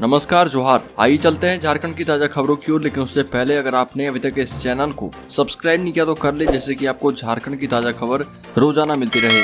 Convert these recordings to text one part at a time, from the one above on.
नमस्कार जोहार। आइए चलते हैं झारखंड की ताजा खबरों की ओर, लेकिन उससे पहले अगर आपने अभी तक इस चैनल को सब्सक्राइब नहीं किया तो कर ले, जैसे कि आपको झारखंड की ताजा खबर रोजाना मिलती रहे।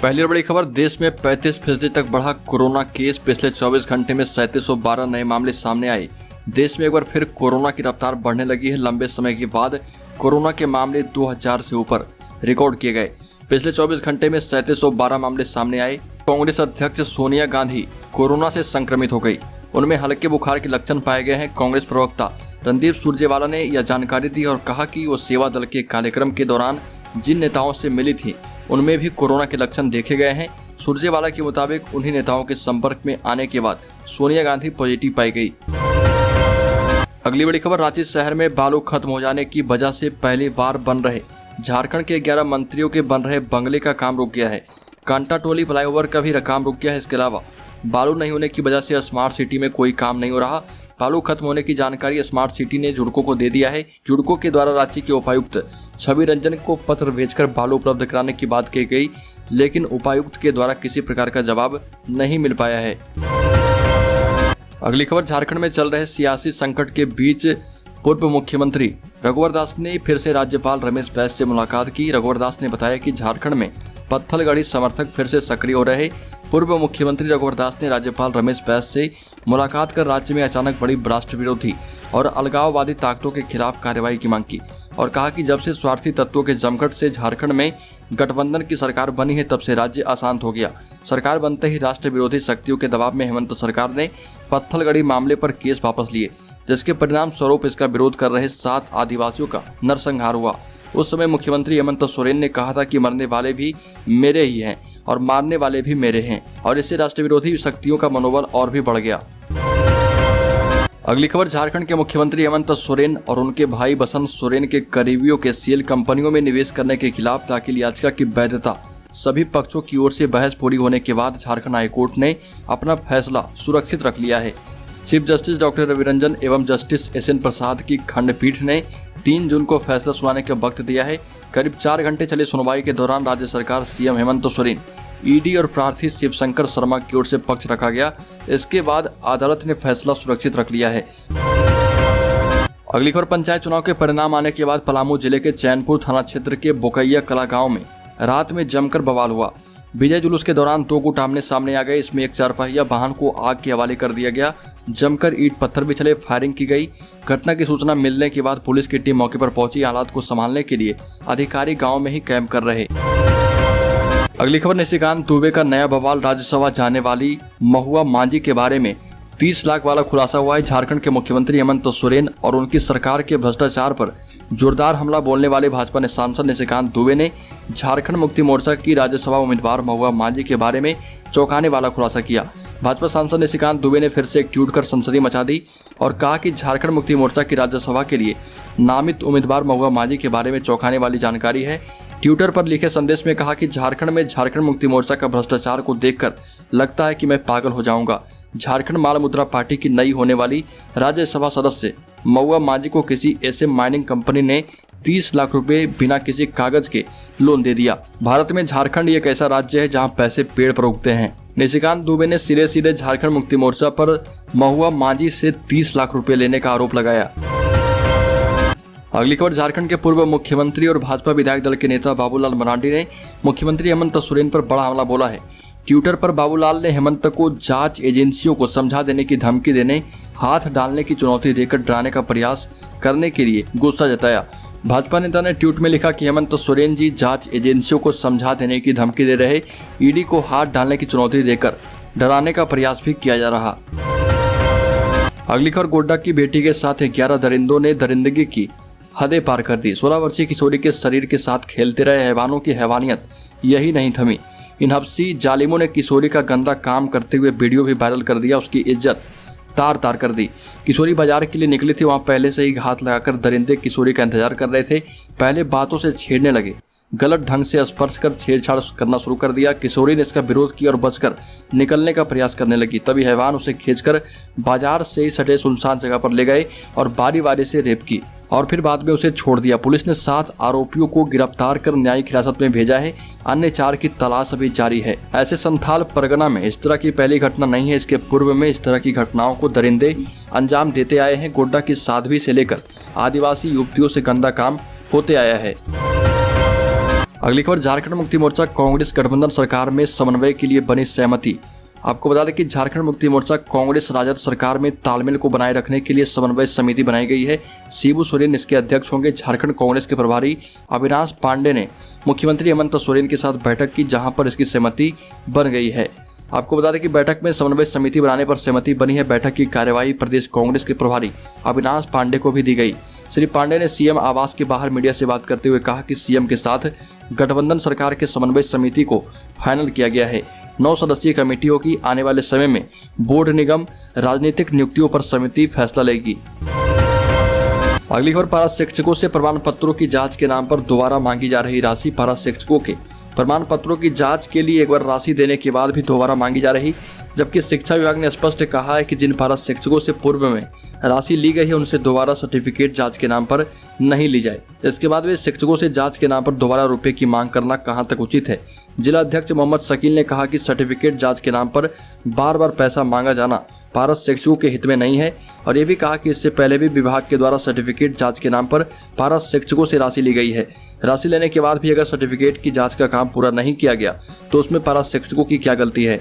पहली और बड़ी खबर, देश में 35% तक बढ़ा कोरोना केस। पिछले 24 घंटे में 3712 नए मामले सामने आए। देश में एक बार फिर कोरोना की रफ्तार बढ़ने लगी है। लंबे समय के बाद कोरोना के मामले 2000 से ऊपर रिकॉर्ड किए गए। पिछले 24 घंटे में 3712 मामले सामने आए। कांग्रेस अध्यक्ष सोनिया गांधी कोरोना से संक्रमित हो गई। उनमें हल्के बुखार के लक्षण पाए गए हैं। कांग्रेस प्रवक्ता रणदीप सुरजेवाला ने यह जानकारी दी और कहा कि वो सेवा दल के कार्यक्रम के दौरान जिन नेताओं से मिली थी उनमें भी कोरोना के लक्षण देखे गए हैं। सुरजेवाला के मुताबिक उन्हीं नेताओं के संपर्क में आने के बाद सोनिया गांधी पॉजिटिव पाई गई। अगली बड़ी खबर, रांची शहर में बालू खत्म हो जाने की वजह से पहली बार बन रहे झारखंड के 11 मंत्रियों के बन रहे बंगले का काम रुक गया है। कांटाटोली फ्लाईओवर का भी काम रुक गया है। इसके अलावा बालू नहीं होने की वजह से स्मार्ट सिटी में कोई काम नहीं हो रहा। बालू खत्म होने की जानकारी स्मार्ट सिटी ने जुड़को को दे दिया है। जुड़को के द्वारा रांची के उपायुक्त छवि रंजन को पत्र भेजकर बालू उपलब्ध कराने की बात कही गई, लेकिन उपायुक्त के द्वारा किसी प्रकार का जवाब नहीं मिल पाया है। अगली खबर, झारखंड में चल रहे सियासी संकट के बीच पूर्व मुख्यमंत्री रघुवर दास ने फिर से राज्यपाल रमेश बैस से मुलाकात की। रघुवर दास ने बताया कि झारखंड में पत्थलगड़ी समर्थक फिर से सक्रिय हो रहे। पूर्व मुख्यमंत्री रघुवर दास ने राज्यपाल रमेश बैस से मुलाकात कर राज्य में अचानक बड़ी राष्ट्र विरोधी और अलगाववादी ताकतों के खिलाफ कार्रवाई की मांग की और कहा कि जब से स्वार्थी तत्वों के जमघट से झारखंड में गठबंधन की सरकार बनी है तब से राज्य अशांत हो गया। सरकार बनते ही राष्ट्र विरोधी शक्तियों के दबाव में हेमंत सरकार ने पत्थलगड़ी मामले पर केस वापस लिए, जिसके परिणाम स्वरूप इसका विरोध कर रहे 7 आदिवासियों का नरसंहार हुआ। उस समय मुख्यमंत्री हेमंत सोरेन ने कहा था कि मरने वाले भी मेरे ही हैं और मारने वाले भी मेरे हैं, और इससे राष्ट्र विरोधी शक्तियों का मनोबल और भी बढ़ गया। अगली खबर, झारखंड के मुख्यमंत्री हेमंत सोरेन और उनके भाई बसंत सोरेन के करीबियों के सेल कंपनियों में निवेश करने के खिलाफ दाखिल याचिका की वैधता सभी पक्षों की ओर से बहस पूरी होने के बाद झारखंड हाईकोर्ट ने अपना फैसला सुरक्षित रख लिया है। Chief justice doctor Ravi Ranjan एवं जस्टिस एस एन प्रसाद की खंडपीठ ने 3 जून को फैसला सुनाने का वक्त दिया है। करीब 4 घंटे चली सुनवाई के दौरान राज्य सरकार, सीएम हेमंत सोरेन, ईडी और प्रार्थी शिवशंकर शर्मा की ओर से पक्ष रखा गया। इसके बाद अदालत ने फैसला सुरक्षित रख लिया है। अगली खबर, पंचायत चुनाव के परिणाम आने के बाद पलामू जिले के चैनपुर थाना क्षेत्र के बोकैया कला गाँव में रात में जमकर बवाल हुआ। विजय जुलूस के दौरान 2 गुट आमने सामने आ गए। इसमें एक 4 पहिया वाहन को आग के हवाले कर दिया गया। जमकर ईंट पत्थर भी चले, फायरिंग की गई। घटना की सूचना मिलने के बाद पुलिस की टीम मौके पर पहुंची। हालात को संभालने के लिए अधिकारी गांव में ही कैंप कर रहे। अगली खबर, निशिकांत दुबे का नया बवाल, राज्यसभा जाने वाली महुआ मांझी के बारे में 30 लाख वाला खुलासा हुआ है। झारखंड के मुख्यमंत्री हेमंत सोरेन और उनकी सरकार के भ्रष्टाचार पर जोरदार हमला बोलने वाले भाजपा ने सांसद निशिकांत दुबे ने झारखंड मुक्ति मोर्चा की राज्यसभा उम्मीदवार महुआ मांझी के बारे में चौंकाने वाला खुलासा किया। भाजपा सांसद निशिकांत दुबे ने फिर से एक ट्वीट कर सनसनी मचा दी और कहा कि झारखंड मुक्ति मोर्चा की राज्यसभा के लिए नामित उम्मीदवार महुआ मांझी के बारे में चौंकाने वाली जानकारी है। ट्विटर पर लिखे संदेश में कहा कि झारखंड में झारखंड मुक्ति मोर्चा का भ्रष्टाचार को देखकर लगता है कि मैं पागल हो जाऊंगा। झारखंड माल मुद्रा पार्टी की नई होने वाली राज्यसभा सदस्य महुआ मांझी को किसी ऐसे माइनिंग कंपनी ने 30 लाख रुपए बिना किसी कागज के लोन दे दिया। भारत में झारखंड एक ऐसा राज्य है जहां पैसे पेड़ पर उगते हैं। निशिकांत दुबे ने सीधे झारखंड मुक्ति मोर्चा पर महुआ मांझी से 30 लाख रुपए लेने का आरोप लगाया। अगली खबर, झारखंड के पूर्व मुख्यमंत्री और भाजपा विधायक दल के नेता बाबूलाल मरांडी ने मुख्यमंत्री हेमंत सोरेन पर बड़ा हमला बोला है। ट्विटर पर बाबूलाल ने हेमंत को जांच एजेंसियों को समझा देने की धमकी देने, हाथ डालने की चुनौती देकर डराने का प्रयास करने के लिए गुस्सा जताया। भाजपा नेता ने ट्वीट में लिखा कि हेमंत सोरेन जी जांच एजेंसियों को समझा देने की धमकी दे रहे, ईडी को हाथ डालने की चुनौती देकर डराने का प्रयास भी किया जा रहा। अगली खबर, गोड्डा की बेटी के साथ 11 दरिंदों ने दरिंदगी की हदें पार कर दी। 16 वर्षीय किशोरी के शरीर के साथ खेलते रहे हैवानों की हैवानियत यही नहीं थमी। इन हब्सी जालिमों ने किशोरी का गंदा काम करते हुए वीडियो भी वायरल कर दिया। उसकी इज्जत तार तार कर दी। किशोरी बाजार के लिए निकली थी, वहां पहले से ही घात लगाकर दरिंदे किशोरी का इंतजार कर रहे थे। पहले बातों से छेड़ने लगे, गलत ढंग से स्पर्श कर छेड़छाड़ करना शुरू कर दिया। किशोरी ने इसका विरोध किया और बचकर निकलने का प्रयास करने लगी। तभी हैवान उसे खींचकर बाजार से सटे सुनसान जगह पर ले गए और बारी बारी से रेप की और फिर बाद में उसे छोड़ दिया। पुलिस ने 7 आरोपियों को गिरफ्तार कर न्यायिक हिरासत में भेजा है। अन्य 4 की तलाश अभी जारी है। ऐसे संथाल परगना में इस तरह की पहली घटना नहीं है। इसके पूर्व में इस तरह की घटनाओं को दरिंदे अंजाम देते आए हैं। गोड्डा की साध्वी से लेकर आदिवासी युवतियों से गंदा काम होते आया है। अगली खबर, झारखंड मुक्ति मोर्चा कांग्रेस गठबंधन सरकार में समन्वय के लिए बनी सहमति। आपको बता दें कि झारखंड मुक्ति मोर्चा कांग्रेस राजद सरकार में तालमेल को बनाए रखने के लिए समन्वय समिति बनाई गई है। शिबू सोरेन इसके अध्यक्ष होंगे। झारखंड कांग्रेस के प्रभारी अविनाश पांडे ने मुख्यमंत्री हेमंत सोरेन के साथ बैठक की, जहां पर इसकी सहमति बन गई है। आपको बता दें कि बैठक में समन्वय समिति बनाने पर सहमति बनी है। बैठक की कार्यवाही प्रदेश कांग्रेस के प्रभारी अविनाश पांडे को भी दी गई। श्री पांडे ने सीएम आवास के बाहर मीडिया से बात करते हुए कहा कि सीएम के साथ गठबंधन सरकार के समन्वय समिति को फाइनल किया गया है। 9 सदस्यीय कमेटियों की आने वाले समय में बोर्ड निगम राजनीतिक नियुक्तियों पर समिति फैसला लेगी। अगली खबर, पारा शिक्षकों से प्रमाण पत्रों की जांच के नाम पर दोबारा मांगी जा रही राशि। पारा शिक्षकों के प्रमाण पत्रों की जांच के लिए एक बार राशि देने के बाद भी दोबारा मांगी जा रही, जबकि शिक्षा विभाग ने स्पष्ट कहा है कि जिन पारा शिक्षकों से पूर्व में राशि ली गई है उनसे दोबारा सर्टिफिकेट जांच के नाम पर नहीं ली जाए। इसके बाद वे शिक्षकों से जांच के नाम पर दोबारा रुपए की मांग करना कहां तक उचित है। जिला अध्यक्ष मोहम्मद शकील ने कहा कि सर्टिफिकेट जांच के नाम पर बार बार पैसा मांगा जाना पारा शिक्षकों के हित में नहीं है और ये भी कहा कि इससे पहले भी विभाग के द्वारा सर्टिफिकेट जांच के नाम पर पारा शिक्षकों से राशि ली गई है। राशि लेने के बाद भी अगर सर्टिफिकेट की जांच का काम पूरा नहीं किया गया तो उसमें पारा शिक्षकों की क्या गलती है।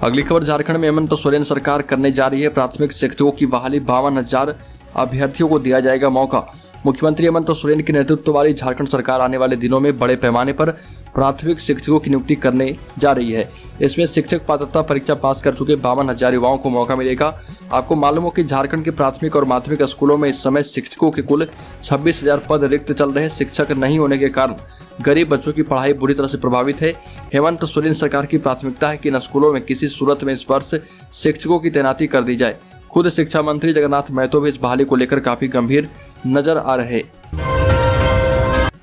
अगली खबर, झारखंड में हेमंत सोरेन सरकार करने जा रही है प्राथमिक शिक्षकों की बहाली। 52,000 अभ्यर्थियों को दिया जाएगा मौका। मुख्यमंत्री हेमंत सोरेन के नेतृत्व वाली झारखंड सरकार आने वाले दिनों में बड़े पैमाने पर प्राथमिक शिक्षकों की नियुक्ति करने जा रही है। इसमें शिक्षक पात्रता परीक्षा पास कर चुके 52,000 युवाओं को मौका मिलेगा। आपको मालूम हो कि झारखंड के प्राथमिक और माध्यमिक स्कूलों में इस समय शिक्षकों के कुल 26,000 पद रिक्त चल रहे। शिक्षक नहीं होने के कारण गरीब बच्चों की पढ़ाई बुरी तरह से प्रभावित है। हेमंत सोरेन सरकार की प्राथमिकता है कि इन स्कूलों में किसी सूरत में इस वर्ष शिक्षकों की तैनाती कर दी जाए। खुद शिक्षा मंत्री जगन्नाथ महतो भी इस बहाली को लेकर काफी गंभीर नजर आ रहे।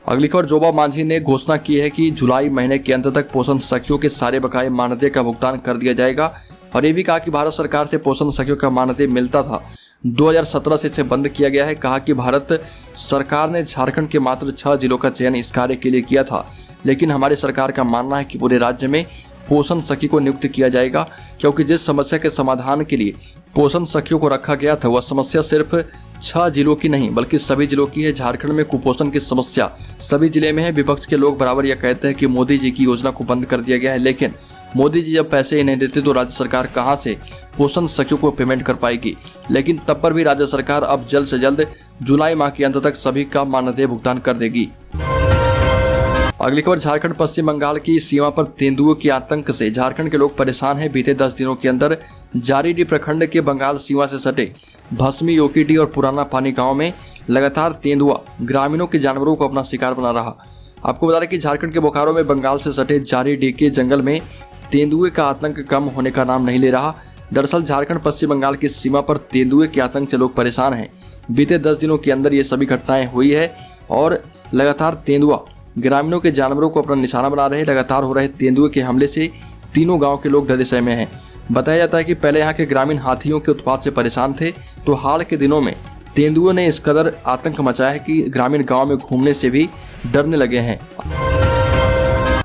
अगली खबर, जोबा मांझी ने घोषणा की है कि जुलाई महीने के अंत तक पोषण सखियों के सारे बकाये मानदेय का भुगतान कर दिया जाएगा और ये भी कहा कि भारत सरकार से पोषण सखियों का मानदेय मिलता था, 2017 से इसे बंद किया गया है। कहा कि भारत सरकार ने झारखंड के मात्र 6 जिलों का चयन इस कार्य के लिए किया था, लेकिन हमारी सरकार का मानना है कि पूरे राज्य में पोषण सखी को नियुक्त किया जाएगा, क्योंकि जिस समस्या के समाधान के लिए पोषण सखियों को रखा गया था वह समस्या सिर्फ 6 जिलों की नहीं बल्कि सभी जिलों की है। झारखंड में कुपोषण की समस्या सभी जिले में है। विपक्ष के लोग बराबर यह कहते हैं कि मोदी जी की योजना को बंद कर दिया गया है, लेकिन मोदी जी जब पैसे ही नहीं देते तो राज्य सरकार कहां से पोषण सखियों को पेमेंट कर पाएगी। लेकिन तब पर भी राज्य सरकार अब जल्द से जल्द जुलाई माह के अंत तक सभी का मानदेय भुगतान कर देगी। अगली खबर, झारखंड पश्चिम बंगाल की सीमा पर तेंदुओं के आतंक से झारखंड के लोग परेशान हैं। बीते 10 दिनों के अंदर जारीडीह प्रखंड के बंगाल सीमा से सटे भस्मी, योकीडीह और पुराना पानी गांव में लगातार तेंदुआ ग्रामीणों के जानवरों को अपना शिकार बना रहा। आपको बता दें कि झारखंड के बोकारो में बंगाल से सटे जारीडीह के जंगल में तेंदुए का आतंक कम होने का नाम नहीं ले रहा। दरअसल झारखंड पश्चिम बंगाल की सीमा पर तेंदुए के आतंक से लोग परेशान हैं। बीते 10 दिनों के अंदर ये सभी घटनाएं हुई है और लगातार तेंदुआ ग्रामीणों के जानवरों को अपना निशाना बना रहे। लगातार हो रहे तेंदुए के हमले से तीनों गांव के लोग डरे सहमे में हैं। बताया जाता है कि पहले यहां के ग्रामीण हाथियों के उत्पात से परेशान थे, तो हाल के दिनों में तेंदुओं ने इस कदर आतंक मचाया है कि ग्रामीण गांव में घूमने से भी डरने लगे हैं।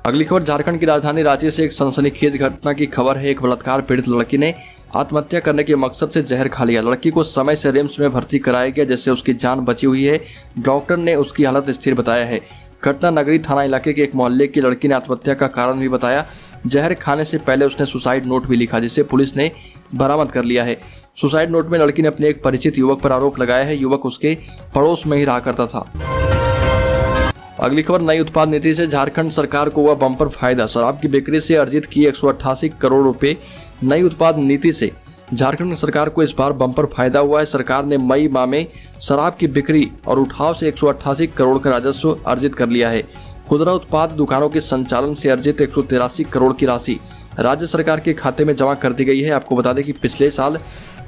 अगली खबर, झारखंड की राजधानी रांची से एक सनसनीखेज घटना की खबर है। एक बलात्कार पीड़ित लड़की ने आत्महत्या करने के मकसद से जहर खा लिया। लड़की को समय से रिम्स में भर्ती कराया गया, जिससे उसकी जान बची हुई है। डॉक्टर ने उसकी हालत स्थिर बताया है। घटना नगरी थाना इलाके के एक मोहल्ले की लड़की ने आत्महत्या का कारण भी बताया। जहर खाने से पहले उसने सुसाइड नोट भी लिखा, जिसे पुलिस ने बरामद कर लिया है। सुसाइड नोट में लड़की ने अपने एक परिचित युवक पर आरोप लगाया है। युवक उसके पड़ोस में ही रहा करता था। अगली खबर, नई उत्पाद नीति से झारखंड सरकार को हुआ बम्पर फायदा। शराब की बिक्री से अर्जित किए 188 करोड़ रुपए। नई उत्पाद नीति से झारखंड सरकार को इस बार बम्पर फायदा हुआ है। सरकार ने मई माह में शराब की बिक्री और उठाव से 188 करोड़ का राजस्व अर्जित कर लिया है। खुदरा उत्पाद दुकानों के संचालन से अर्जित 183 करोड़ की राशि राज्य सरकार के खाते में जमा कर दी गई है। आपको बता दें कि पिछले साल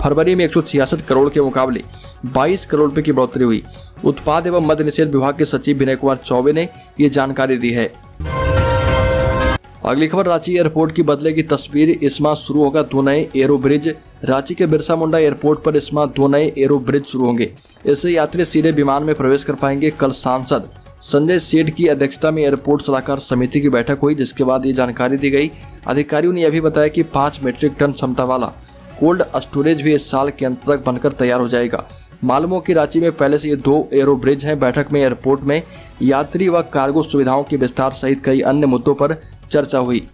फरवरी में 166 करोड़ के मुकाबले 22 करोड़ रुपए की बढ़ोतरी हुई। उत्पाद एवं मद्य निषेध विभाग के सचिव विनय कुमार चौबे ने ये जानकारी दी है। अगली खबर, रांची एयरपोर्ट की बदलेगी तस्वीर, इस माह शुरू होगा 2 नए एरो ब्रिज। रांची के बिरसा मुंडा एयरपोर्ट पर इस माह 2 नए एरो ब्रिज शुरू होंगे। इससे यात्री सीधे विमान में प्रवेश कर पाएंगे। कल सांसद संजय सेठ की अध्यक्षता में एयरपोर्ट सलाहकार समिति की बैठक हुई, जिसके बाद ये जानकारी दी गई। अधिकारियों ने यह भी बताया कि 5 मीट्रिक टन क्षमता वाला कोल्ड स्टोरेज भी इस साल के अंत तक बनकर तैयार हो जाएगा। मालूम हो कि रांची में पहले से ये 2 एरो ब्रिज हैं। बैठक में एयरपोर्ट में यात्री व कार्गो सुविधाओं के विस्तार सहित कई अन्य मुद्दों पर चर्चा हुई।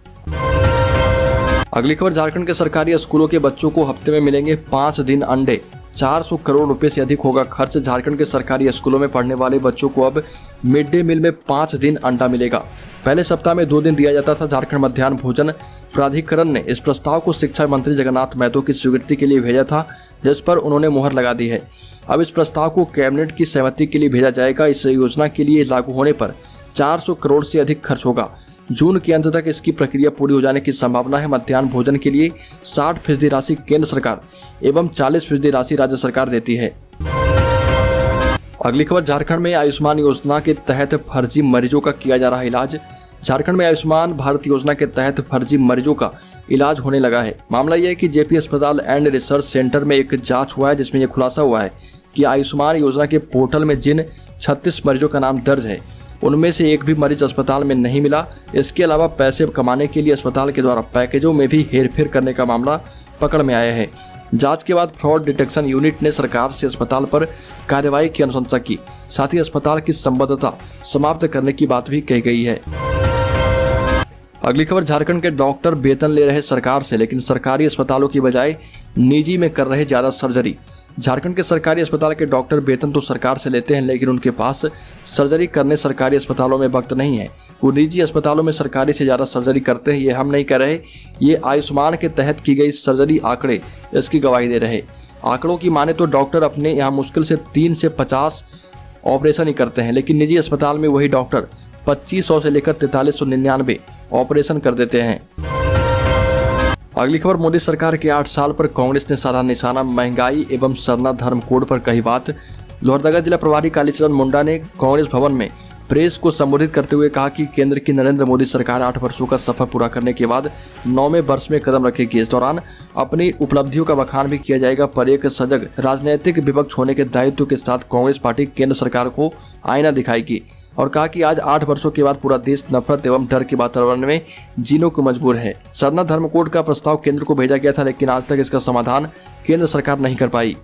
अगली खबर, झारखंड के सरकारी स्कूलों के बच्चों को हफ्ते में मिलेंगे 5 दिन अंडे। 400 करोड़ रुपए से अधिक होगा खर्च। झारखंड के सरकारी स्कूलों में पढ़ने वाले बच्चों को अब मिड डे मील में 5 दिन अंडा मिलेगा। पहले सप्ताह में 2 दिन दिया जाता था। झारखंड मध्याह्न भोजन प्राधिकरण ने इस प्रस्ताव को शिक्षा मंत्री जगन्नाथ महतो की स्वीकृति के लिए भेजा था, जिस पर उन्होंने मुहर लगा दी है। अब इस प्रस्ताव को कैबिनेट की सहमति के लिए भेजा जाएगा। इस योजना के लिए लागू होने पर 400 करोड़ से अधिक खर्च होगा। जून के अंत तक इसकी प्रक्रिया पूरी हो जाने की संभावना है। मध्याह्न भोजन के लिए 60% राशि केंद्र सरकार एवं 40% राशि राज्य सरकार देती है। अगली खबर, झारखंड में आयुष्मान योजना के तहत फर्जी मरीजों का किया जा रहा इलाज। झारखंड में आयुष्मान भारत योजना के तहत फर्जी मरीजों का इलाज होने लगा है। मामला यह है कि जेपी अस्पताल एंड रिसर्च सेंटर में एक जांच हुआ है, जिसमें यह खुलासा हुआ है कि आयुष्मान योजना के पोर्टल में जिन 36 मरीजों का नाम दर्ज है, उनमें से एक भी मरीज अस्पताल में नहीं मिला। इसके अलावा पैसे कमाने के लिए अस्पताल के द्वारा पैकेजों में भी हेरफेर करने का मामला पकड़ में आया है। जांच के बाद फ्रॉड डिटेक्शन यूनिट ने सरकार से अस्पताल पर कार्रवाई की अनुशंसा की। साथ ही अस्पताल की संबद्धता समाप्त करने की बात भी कही गई है। अगली खबर, झारखंड के डॉक्टर वेतन ले रहे सरकार से, लेकिन सरकारी अस्पतालों की बजाय निजी में कर रहे ज्यादा सर्जरी। झारखंड के सरकारी अस्पताल के डॉक्टर वेतन तो सरकार से लेते हैं, लेकिन उनके पास सर्जरी करने सरकारी अस्पतालों में वक्त नहीं है। वो निजी अस्पतालों में सरकारी से ज़्यादा सर्जरी करते हैं। ये हम नहीं कर रहे, ये आयुष्मान के तहत की गई सर्जरी आंकड़े इसकी गवाही दे रहे। आंकड़ों की माने तो डॉक्टर अपने यहाँ मुश्किल से 3 से 50 ऑपरेशन ही करते हैं, लेकिन निजी अस्पताल में वही डॉक्टर 2500 से लेकर 4399 ऑपरेशन कर देते हैं। अगली खबर, मोदी सरकार के 8 साल पर कांग्रेस ने साधा निशाना। महंगाई एवं सरना धर्म कोड पर कही बात। लोहरदगा जिला प्रभारी कालीचरण मुंडा ने कांग्रेस भवन में प्रेस को संबोधित करते हुए कहा कि केंद्र की नरेंद्र मोदी सरकार 8 वर्षों का सफर पूरा करने के बाद 9वें वर्ष में कदम रखेगी। इस दौरान अपनी उपलब्धियों का बखान भी किया जाएगा, पर एक सजग राजनीतिक विपक्ष होने के दायित्व के साथ कांग्रेस पार्टी केंद्र सरकार को आईना दिखाएगी। और कहा कि आज 8 वर्षों के बाद पूरा देश नफरत एवं डर के वातावरण में जीने को मजबूर है। सरना धर्म कोड का प्रस्ताव केंद्र को भेजा गया था, लेकिन आज तक इसका समाधान केंद्र सरकार नहीं कर पाई।